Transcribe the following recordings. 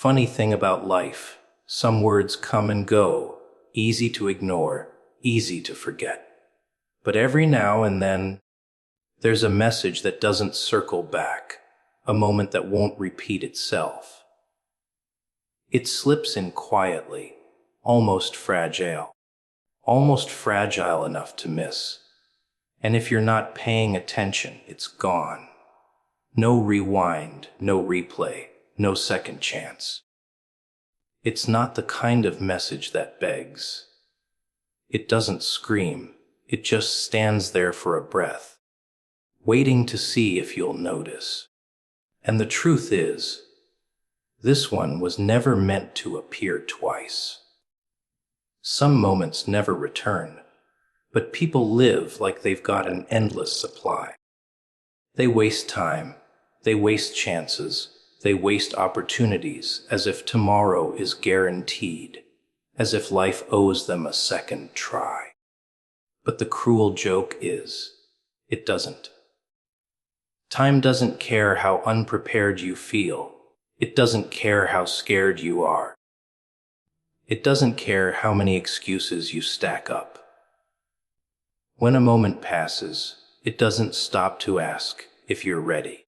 Funny thing about life, some words come and go, easy to ignore, easy to forget. But every now and then, there's a message that doesn't circle back, a moment that won't repeat itself. It slips in quietly, almost fragile enough to miss. And if you're not paying attention, it's gone. No rewind, no replay, no second chance. It's not the kind of message that begs. It doesn't scream, it just stands there for a breath, waiting to see if you'll notice. And the truth is, this one was never meant to appear twice. Some moments never return, but people live like they've got an endless supply. They waste time, they waste chances, they waste opportunities as if tomorrow is guaranteed, as if life owes them a second try. But the cruel joke is, it doesn't. Time doesn't care how unprepared you feel. It doesn't care how scared you are. It doesn't care how many excuses you stack up. When a moment passes, it doesn't stop to ask if you're ready.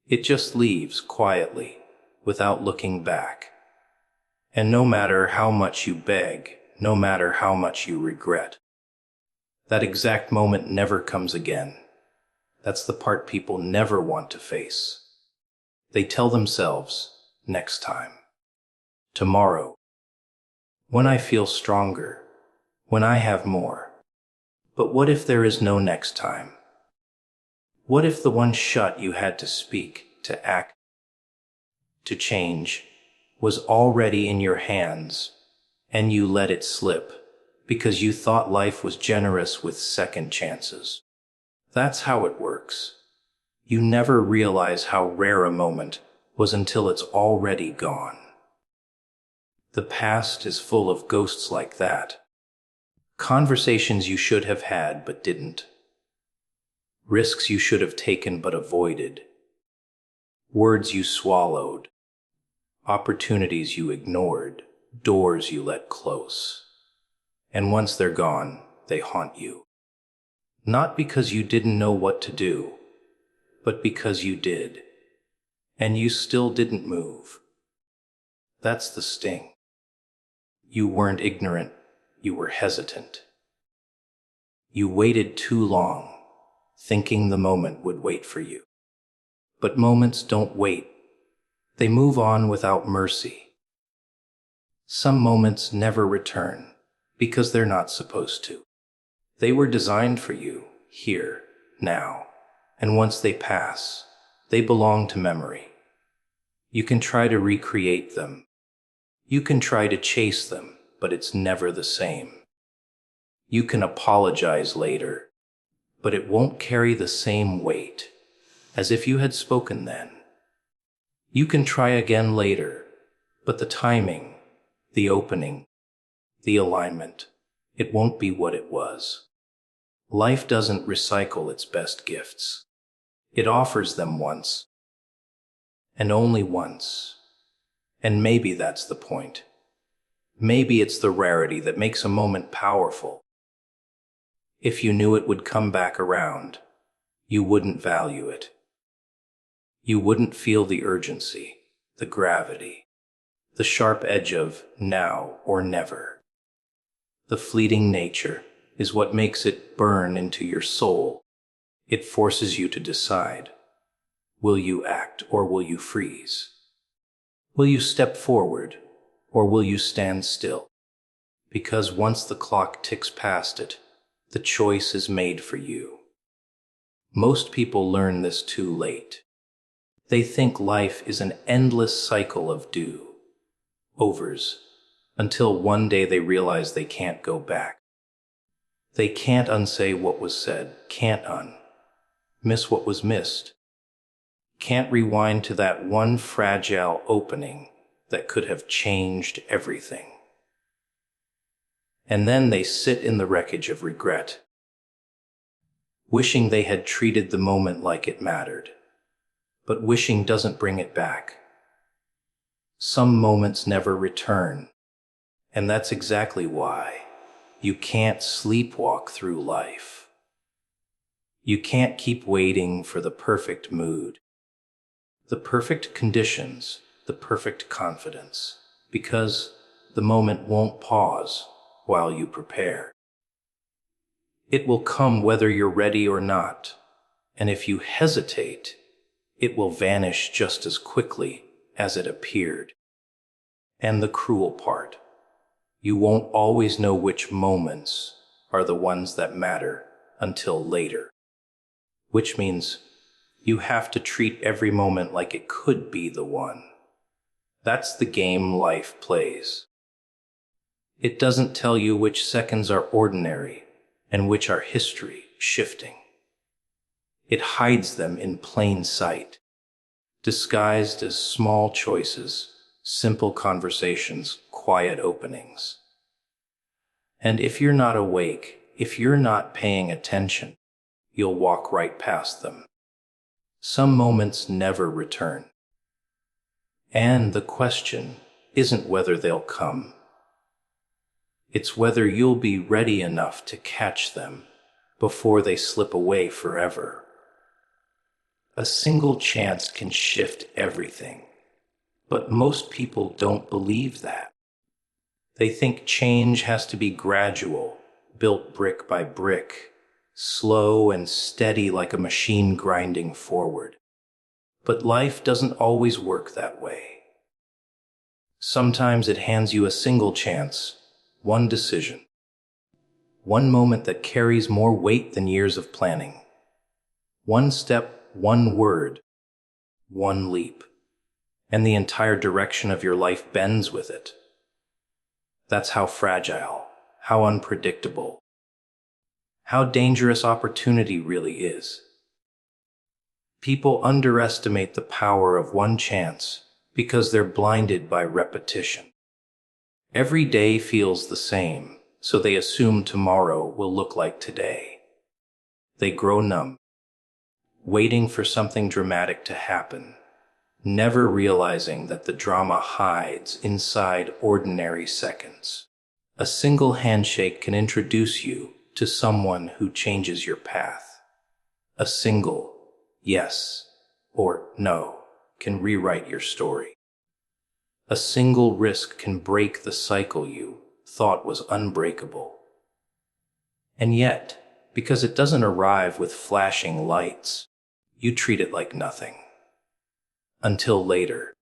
It just leaves quietly, without looking back. And no matter how much you beg, no matter how much you regret, that exact moment never comes again. That's the part people never want to face. They tell themselves, next time, tomorrow, when I feel stronger, when I have more. But what if there is no next time? What if the one shot you had to speak, to act, to change, was already in your hands, and you let it slip because you thought life was generous with second chances? That's how it works. You never realize how rare a moment was until it's already gone. The past is full of ghosts like that. Conversations you should have had but didn't. Risks you should have taken but avoided. Words you swallowed. Opportunities you ignored. Doors you let close. And once they're gone, they haunt you. Not because you didn't know what to do, but because you did. And you still didn't move. That's the sting. You weren't ignorant, you were hesitant. You waited too long, thinking the moment would wait for you. But moments don't wait. They move on without mercy. Some moments never return, because they're not supposed to. They were designed for you, here, now, and once they pass, they belong to memory. You can try to recreate them. You can try to chase them, but it's never the same. You can apologize later, but it won't carry the same weight as if you had spoken then. You can try again later, but the timing, the opening, the alignment, it won't be what it was. Life doesn't recycle its best gifts. It offers them once, and only once. And maybe that's the point. Maybe it's the rarity that makes a moment powerful. If you knew it would come back around, you wouldn't value it. You wouldn't feel the urgency, the gravity, the sharp edge of now or never. The fleeting nature is what makes it burn into your soul. It forces you to decide. Will you act or will you freeze? Will you step forward or will you stand still? Because once the clock ticks past it, the choice is made for you. Most people learn this too late. They think life is an endless cycle of do-overs, until one day they realize they can't go back. They can't unsay what was said, can't miss what was missed, can't rewind to that one fragile opening that could have changed everything. And then they sit in the wreckage of regret, wishing they had treated the moment like it mattered. But wishing doesn't bring it back. Some moments never return, and that's exactly why you can't sleepwalk through life. You can't keep waiting for the perfect mood, the perfect conditions, the perfect confidence, because the moment won't pause while you prepare. It will come whether you're ready or not, and if you hesitate, it will vanish just as quickly as it appeared. And the cruel part, you won't always know which moments are the ones that matter until later. Which means you have to treat every moment like it could be the one. That's the game life plays. It doesn't tell you which seconds are ordinary and which are history shifting. It hides them in plain sight, disguised as small choices, simple conversations, quiet openings. And if you're not awake, if you're not paying attention, you'll walk right past them. Some moments never return. And the question isn't whether they'll come. It's whether you'll be ready enough to catch them before they slip away forever. A single chance can shift everything, but most people don't believe that. They think change has to be gradual, built brick by brick, slow and steady like a machine grinding forward. But life doesn't always work that way. Sometimes it hands you a single chance, one decision, one moment that carries more weight than years of planning. One step, one word, one leap, and the entire direction of your life bends with it. That's how fragile, how unpredictable, how dangerous opportunity really is. People underestimate the power of one chance because they're blinded by repetition. Every day feels the same, so they assume tomorrow will look like today. They grow numb, waiting for something dramatic to happen, never realizing that the drama hides inside ordinary seconds. A single handshake can introduce you to someone who changes your path. A single yes or no can rewrite your story. A single risk can break the cycle you thought was unbreakable. And yet, because it doesn't arrive with flashing lights, you treat it like nothing. Until later.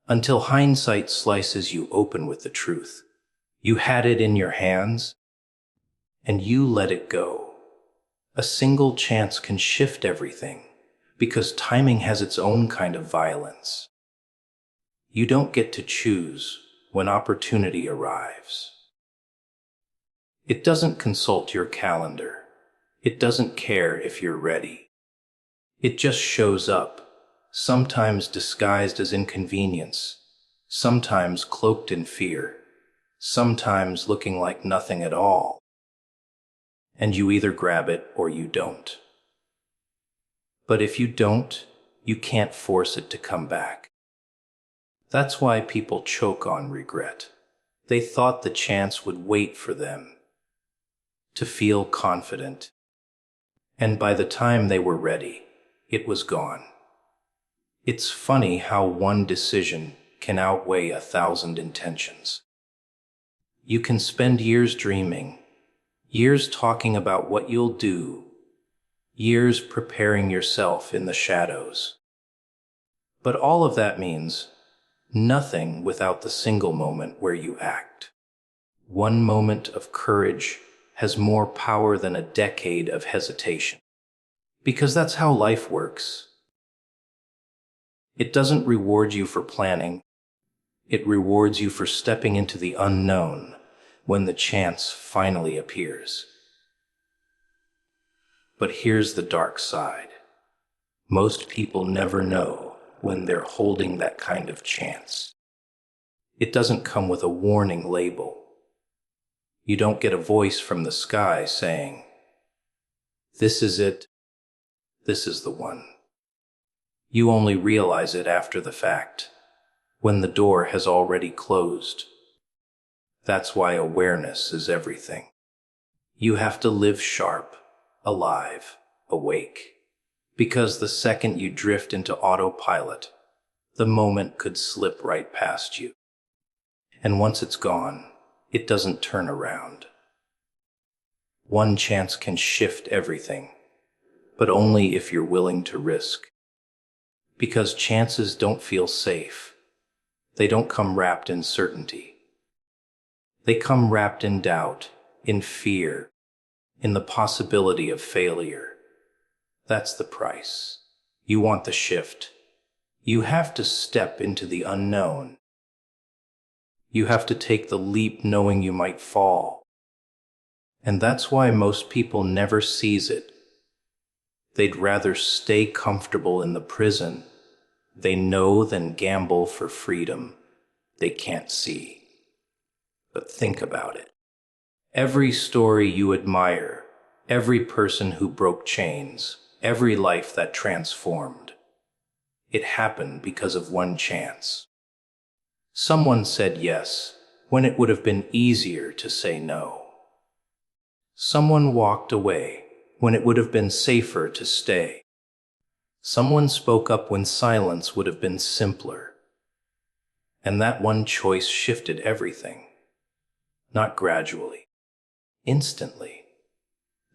Until hindsight slices you open with the truth. You had it in your hands, and you let it go. A single chance can shift everything, because timing has its own kind of violence. You don't get to choose when opportunity arrives. It doesn't consult your calendar. It doesn't care if you're ready. It just shows up, sometimes disguised as inconvenience, sometimes cloaked in fear, sometimes looking like nothing at all. And you either grab it or you don't. But if you don't, you can't force it to come back. That's why people choke on regret. They thought the chance would wait for them to feel confident. And by the time they were ready, it was gone. It's funny how one decision can outweigh 1,000 intentions. You can spend years dreaming, years talking about what you'll do, years preparing yourself in the shadows. But all of that means nothing without the single moment where you act. One moment of courage has more power than a decade of hesitation. Because that's how life works. It doesn't reward you for planning. It rewards you for stepping into the unknown when the chance finally appears. But here's the dark side. Most people never know when they're holding that kind of chance. It doesn't come with a warning label. You don't get a voice from the sky saying, "This is it. This is the one." You only realize it after the fact, when the door has already closed. That's why awareness is everything. You have to live sharp, alive, awake. Because the second you drift into autopilot, the moment could slip right past you. And once it's gone, it doesn't turn around. One chance can shift everything, but only if you're willing to risk. Because chances don't feel safe. They don't come wrapped in certainty. They come wrapped in doubt, in fear, in the possibility of failure. That's the price. You want the shift. You have to step into the unknown. You have to take the leap knowing you might fall. And that's why most people never seize it. They'd rather stay comfortable in the prison they know than gamble for freedom they can't see. But think about it. Every story you admire, every person who broke chains, every life that transformed, it happened because of one chance. Someone said yes when it would have been easier to say no. Someone walked away when it would have been safer to stay. Someone spoke up when silence would have been simpler. And that one choice shifted everything. Not gradually, instantly.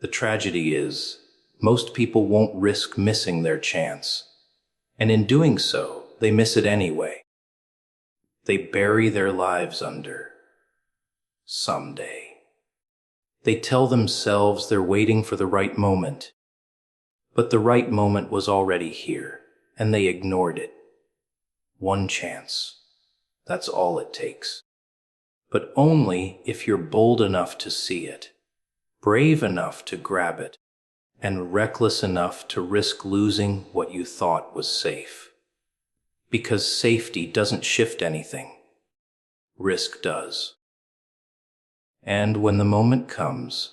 The tragedy is, most people won't risk missing their chance. And in doing so, they miss it anyway. They bury their lives under someday. They tell themselves they're waiting for the right moment. But the right moment was already here, and they ignored it. One chance. That's all it takes. But only if you're bold enough to see it, brave enough to grab it, and reckless enough to risk losing what you thought was safe. Because safety doesn't shift anything. Risk does. And when the moment comes,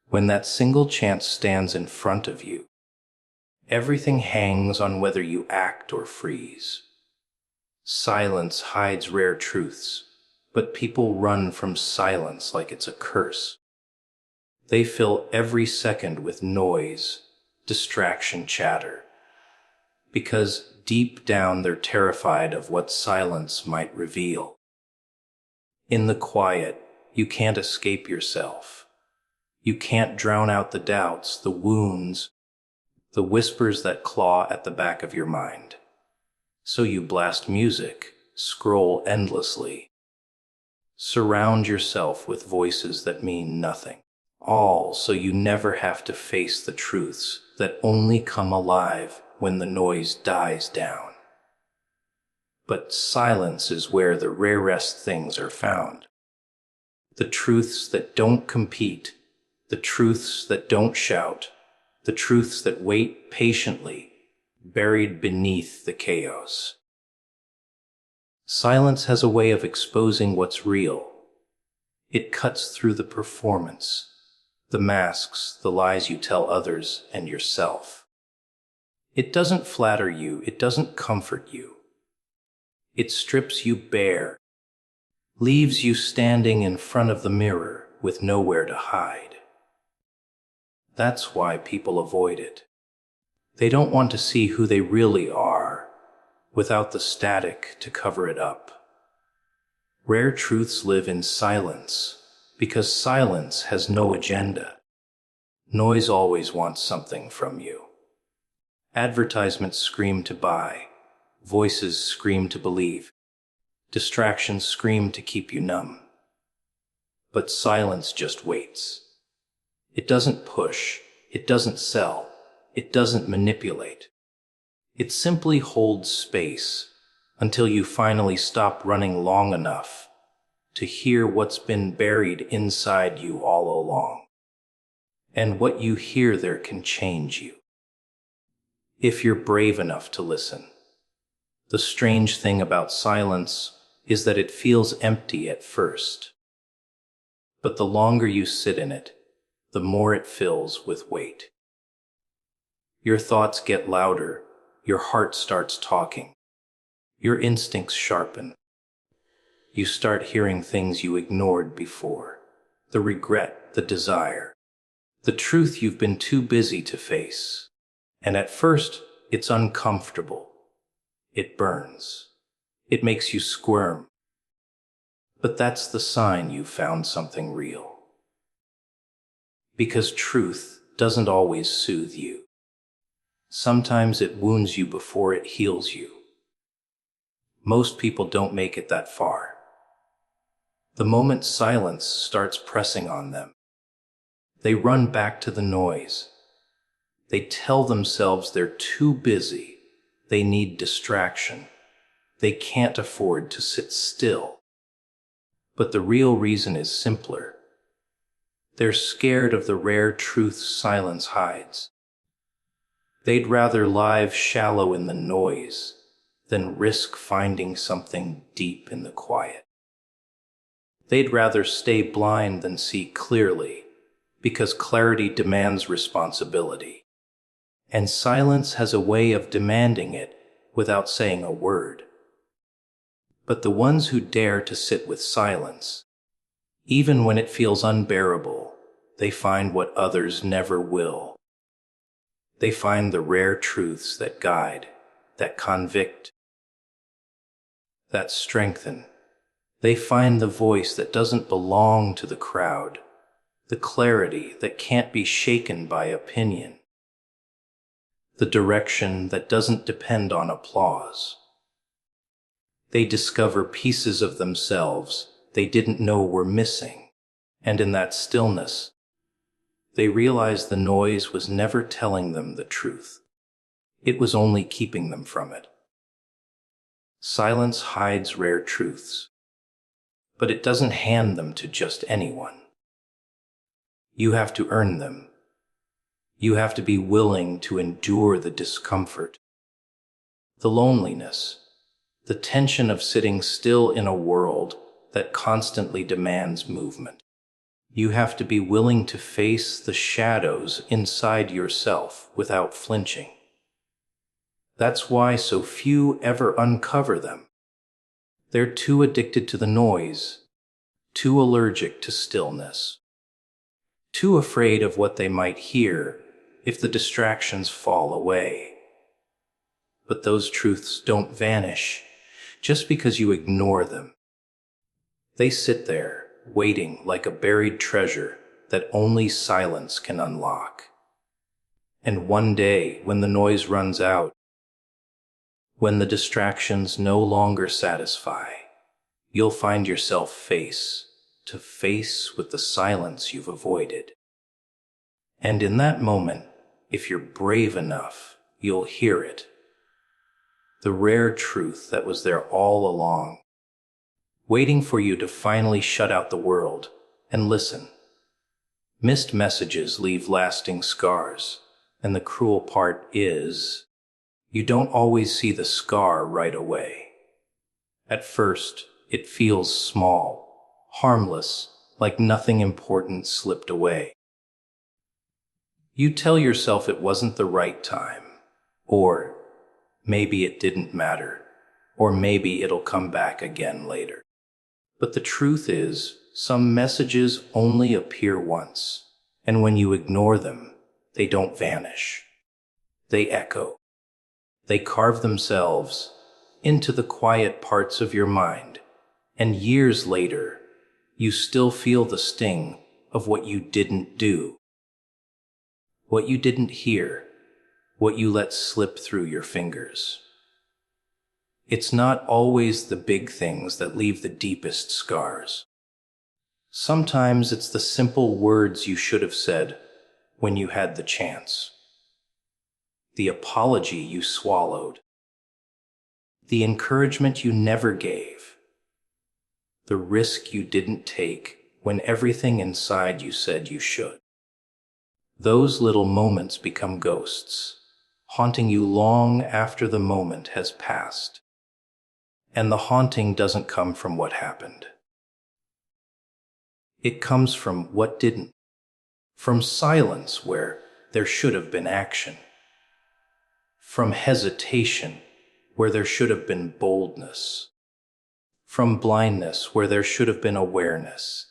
when that single chance stands in front of you, everything hangs on whether you act or freeze. Silence hides rare truths, but people run from silence like it's a curse. They fill every second with noise, distraction, chatter, because deep down they're terrified of what silence might reveal. In the quiet, you can't escape yourself. You can't drown out the doubts, the wounds, the whispers that claw at the back of your mind. So you blast music, scroll endlessly. Surround yourself with voices that mean nothing. All so you never have to face the truths that only come alive when the noise dies down. But silence is where the rarest things are found. The truths that don't compete, the truths that don't shout, the truths that wait patiently, buried beneath the chaos. Silence has a way of exposing what's real. It cuts through the performance, the masks, the lies you tell others and yourself. It doesn't flatter you, it doesn't comfort you. It strips you bare, leaves you standing in front of the mirror with nowhere to hide. That's why people avoid it. They don't want to see who they really are, without the static to cover it up. Rare truths live in silence, because silence has no agenda. Noise always wants something from you. Advertisements scream to buy, voices scream to believe, distractions scream to keep you numb. But silence just waits. It doesn't push, it doesn't sell, it doesn't manipulate. It simply holds space until you finally stop running long enough to hear what's been buried inside you all along. And what you hear there can change you, if you're brave enough to listen. The strange thing about silence is that it feels empty at first. But the longer you sit in it, the more it fills with weight. Your thoughts get louder, your heart starts talking. Your instincts sharpen. You start hearing things you ignored before. The regret, the desire, the truth you've been too busy to face. And at first, it's uncomfortable. It burns. It makes you squirm. But that's the sign you've found something real. Because truth doesn't always soothe you. Sometimes it wounds you before it heals you. Most people don't make it that far. The moment silence starts pressing on them, they run back to the noise. They tell themselves they're too busy. They need distraction. They can't afford to sit still. But the real reason is simpler. They're scared of the rare truths silence hides. They'd rather lie shallow in the noise than risk finding something deep in the quiet. They'd rather stay blind than see clearly, because clarity demands responsibility. And silence has a way of demanding it without saying a word. But the ones who dare to sit with silence, even when it feels unbearable, they find what others never will. They find the rare truths that guide, that convict, that strengthen. They find the voice that doesn't belong to the crowd, the clarity that can't be shaken by opinion, the direction that doesn't depend on applause. They discover pieces of themselves they didn't know were missing, and in that stillness, they realize the noise was never telling them the truth. It was only keeping them from it. Silence hides rare truths, but it doesn't hand them to just anyone. You have to earn them. You have to be willing to endure the discomfort, the loneliness, the tension of sitting still in a world that constantly demands movement. You have to be willing to face the shadows inside yourself without flinching. That's why so few ever uncover them. They're too addicted to the noise, too allergic to stillness, too afraid of what they might hear if the distractions fall away. But those truths don't vanish just because you ignore them. They sit there, waiting like a buried treasure that only silence can unlock. And one day, when the noise runs out, when the distractions no longer satisfy, you'll find yourself face to face with the silence you've avoided. And in that moment, if you're brave enough, you'll hear it. The rare truth that was there all along, waiting for you to finally shut out the world and listen. Missed messages leave lasting scars, and the cruel part is, you don't always see the scar right away. At first, it feels small, harmless, like nothing important slipped away. You tell yourself it wasn't the right time, or maybe it didn't matter, or maybe it'll come back again later. But the truth is, some messages only appear once, and when you ignore them, they don't vanish. They echo. They carve themselves into the quiet parts of your mind, and years later, you still feel the sting of what you didn't do, what you didn't hear, what you let slip through your fingers. It's not always the big things that leave the deepest scars. Sometimes it's the simple words you should have said when you had the chance. The apology you swallowed. The encouragement you never gave. The risk you didn't take when everything inside you said you should. Those little moments become ghosts, haunting you long after the moment has passed. And the haunting doesn't come from what happened. It comes from what didn't, from silence where there should have been action, from hesitation where there should have been boldness, from blindness where there should have been awareness.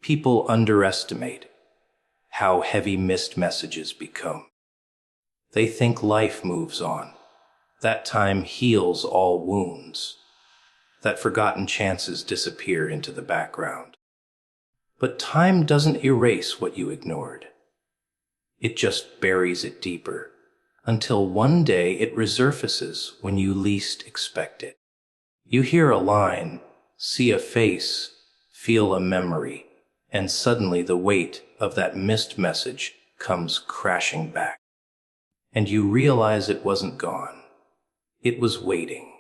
People underestimate how heavy missed messages become. They think life moves on, that time heals all wounds, that forgotten chances disappear into the background. But time doesn't erase what you ignored. It just buries it deeper, until one day it resurfaces when you least expect it. You hear a line, see a face, feel a memory, and suddenly the weight of that missed message comes crashing back. And you realize it wasn't gone. It was waiting.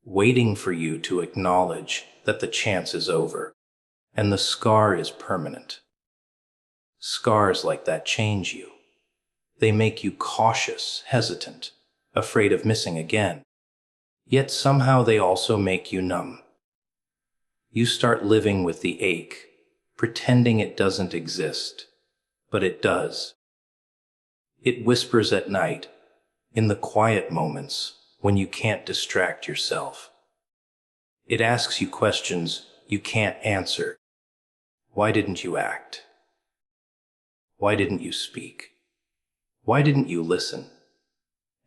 Waiting for you to acknowledge that the chance is over, and the scar is permanent. Scars like that change you. They make you cautious, hesitant, afraid of missing again. Yet somehow they also make you numb. You start living with the ache, pretending it doesn't exist, but it does. It whispers at night, in the quiet moments when you can't distract yourself. It asks you questions you can't answer. Why didn't you act? Why didn't you speak? Why didn't you listen?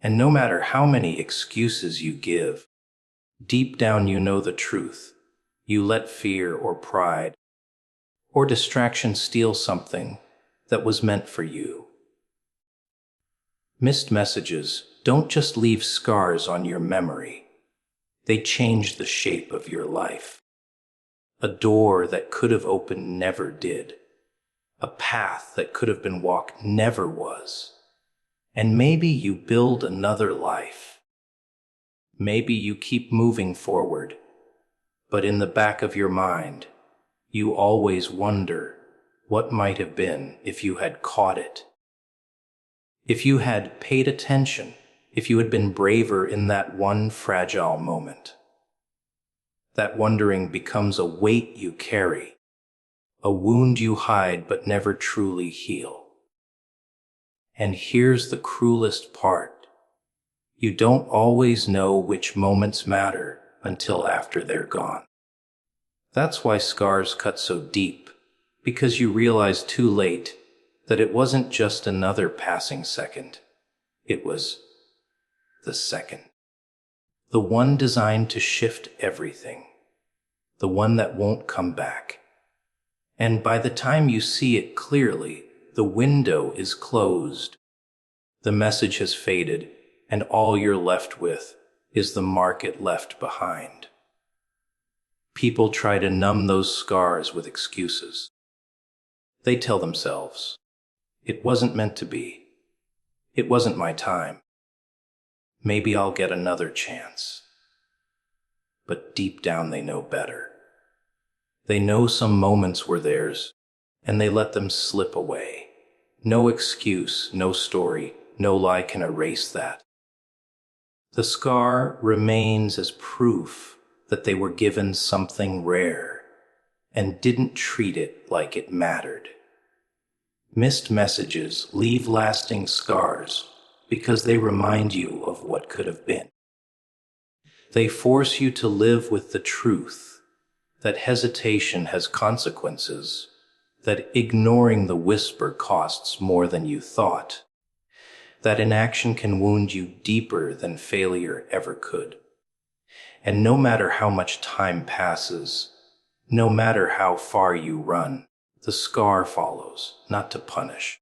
And no matter how many excuses you give, deep down you know the truth. You let fear or pride or distraction steal something that was meant for you. Missed messages don't just leave scars on your memory. They change the shape of your life. A door that could have opened never did. A path that could have been walked never was. And maybe you build another life. Maybe you keep moving forward, but in the back of your mind, you always wonder what might have been if you had caught it. If you had paid attention, if you had been braver in that one fragile moment. That wondering becomes a weight you carry, a wound you hide but never truly heal. And here's the cruelest part. You don't always know which moments matter until after they're gone. That's why scars cut so deep, because you realize too late that it wasn't just another passing second. It was the second. The one designed to shift everything. The one that won't come back. And by the time you see it clearly, the window is closed. The message has faded, and all you're left with is the mark it left behind. People try to numb those scars with excuses. They tell themselves, it wasn't meant to be. It wasn't my time. Maybe I'll get another chance. But deep down they know better. They know some moments were theirs, and they let them slip away. No excuse, no story, no lie can erase that. The scar remains as proof that they were given something rare and didn't treat it like it mattered. Missed messages leave lasting scars because they remind you of what could have been. They force you to live with the truth that hesitation has consequences, that ignoring the whisper costs more than you thought, that inaction can wound you deeper than failure ever could. And no matter how much time passes, no matter how far you run, the scar follows, not to punish,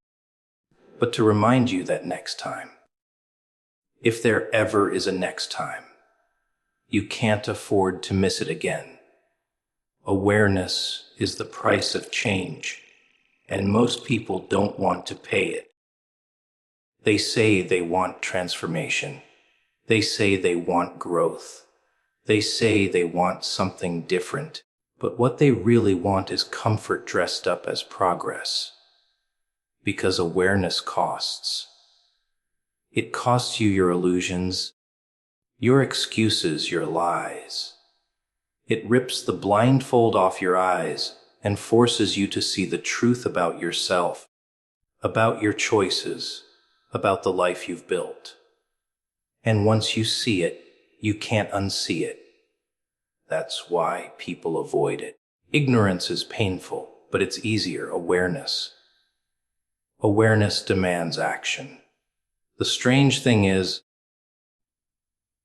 but to remind you that next time, if there ever is a next time, you can't afford to miss it again. Awareness is the price of change, and most people don't want to pay it. They say they want transformation. They say they want growth. They say they want something different. But what they really want is comfort dressed up as progress. Because awareness costs. It costs you your illusions, your excuses, your lies. It rips the blindfold off your eyes and forces you to see the truth about yourself, about your choices, about the life you've built. And once you see it, you can't unsee it. That's why people avoid it. Ignorance is painful, but it's easier. Awareness demands action. The strange thing is,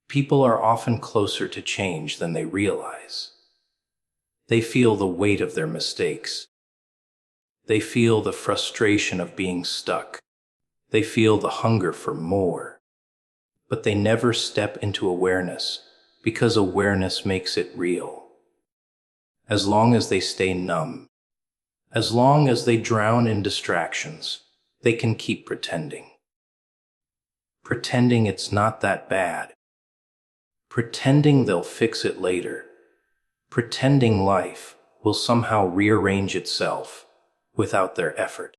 people are often closer to change than they realize. They feel the weight of their mistakes. They feel the frustration of being stuck. They feel the hunger for more. But they never step into awareness because awareness makes it real. As long as they stay numb, as long as they drown in distractions, they can keep pretending. Pretending it's not that bad. Pretending they'll fix it later. Pretending life will somehow rearrange itself without their effort.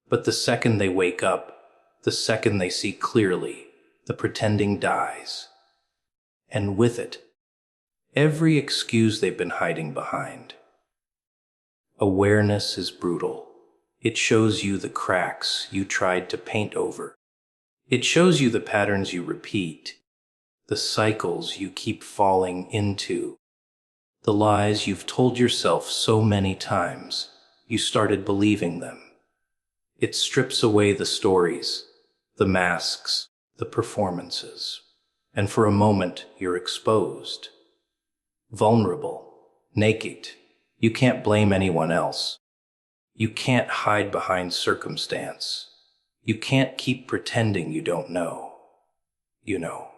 But the second they wake up, the second they see clearly, the pretending dies. And with it, every excuse they've been hiding behind. Awareness is brutal. It shows you the cracks you tried to paint over. It shows you the patterns you repeat, the cycles you keep falling into, the lies you've told yourself so many times you started believing them. It strips away the stories, the masks, the performances, and for a moment you're exposed. Vulnerable, naked. You can't blame anyone else. You can't hide behind circumstance. You can't keep pretending you don't know. You know.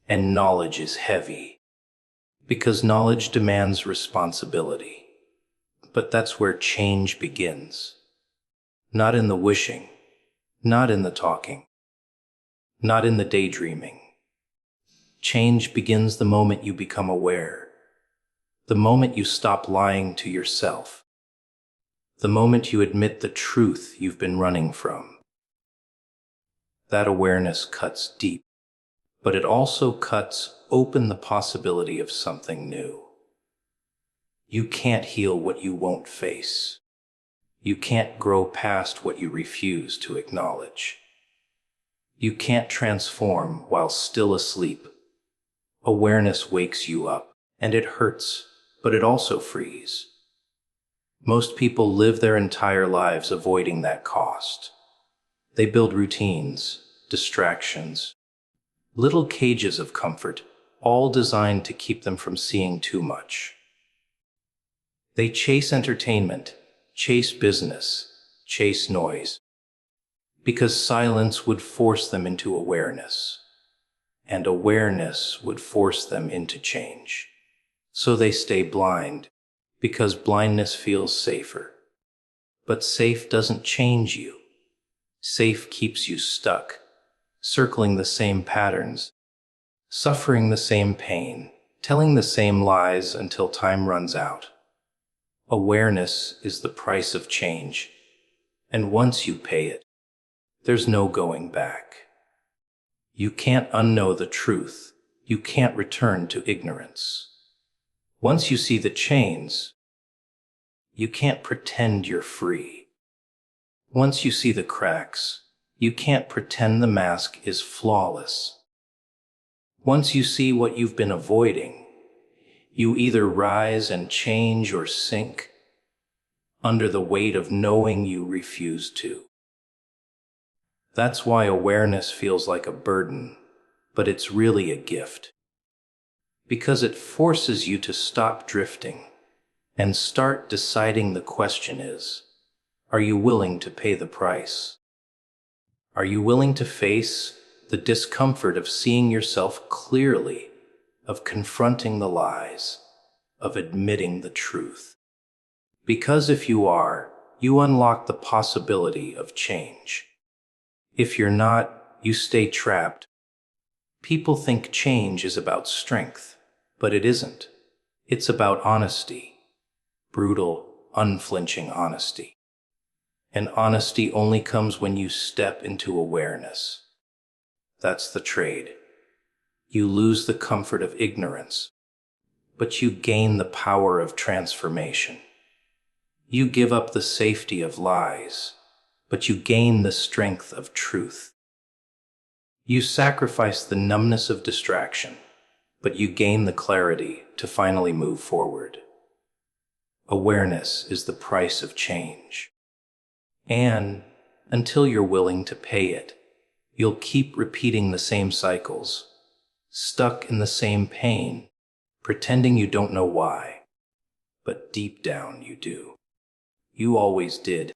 And knowledge is heavy, because knowledge demands responsibility. But that's where change begins. Not in the wishing, not in the talking, not in the daydreaming. Change begins the moment you become aware, the moment you stop lying to yourself, the moment you admit the truth you've been running from. That awareness cuts deep, but it also cuts open the possibility of something new. You can't heal what you won't face. You can't grow past what you refuse to acknowledge. You can't transform while still asleep. Awareness wakes you up, and it hurts, but it also frees. Most people live their entire lives avoiding that cost. They build routines, distractions, little cages of comfort, all designed to keep them from seeing too much. They chase entertainment, chase business, chase noise, because silence would force them into awareness, and awareness would force them into change. So they stay blind, because blindness feels safer. But safe doesn't change you. Safe keeps you stuck, circling the same patterns, suffering the same pain, telling the same lies until time runs out. Awareness is the price of change, and once you pay it, there's no going back. You can't unknow the truth. You can't return to ignorance. Once you see the chains, you can't pretend you're free. Once you see the cracks, you can't pretend the mask is flawless. Once you see what you've been avoiding, you either rise and change or sink under the weight of knowing you refuse to. That's why awareness feels like a burden, but it's really a gift. Because it forces you to stop drifting and start deciding. The question is, are you willing to pay the price? Are you willing to face the discomfort of seeing yourself clearly, of confronting the lies, of admitting the truth? Because if you are, you unlock the possibility of change. If you're not, you stay trapped. People think change is about strength, but it isn't. It's about honesty. Brutal, unflinching honesty. And honesty only comes when you step into awareness. That's the trade. You lose the comfort of ignorance, but you gain the power of transformation. You give up the safety of lies, but you gain the strength of truth. You sacrifice the numbness of distraction, but you gain the clarity to finally move forward. Awareness is the price of change. And until you're willing to pay it, you'll keep repeating the same cycles, stuck in the same pain, pretending you don't know why. But deep down you do. You always did.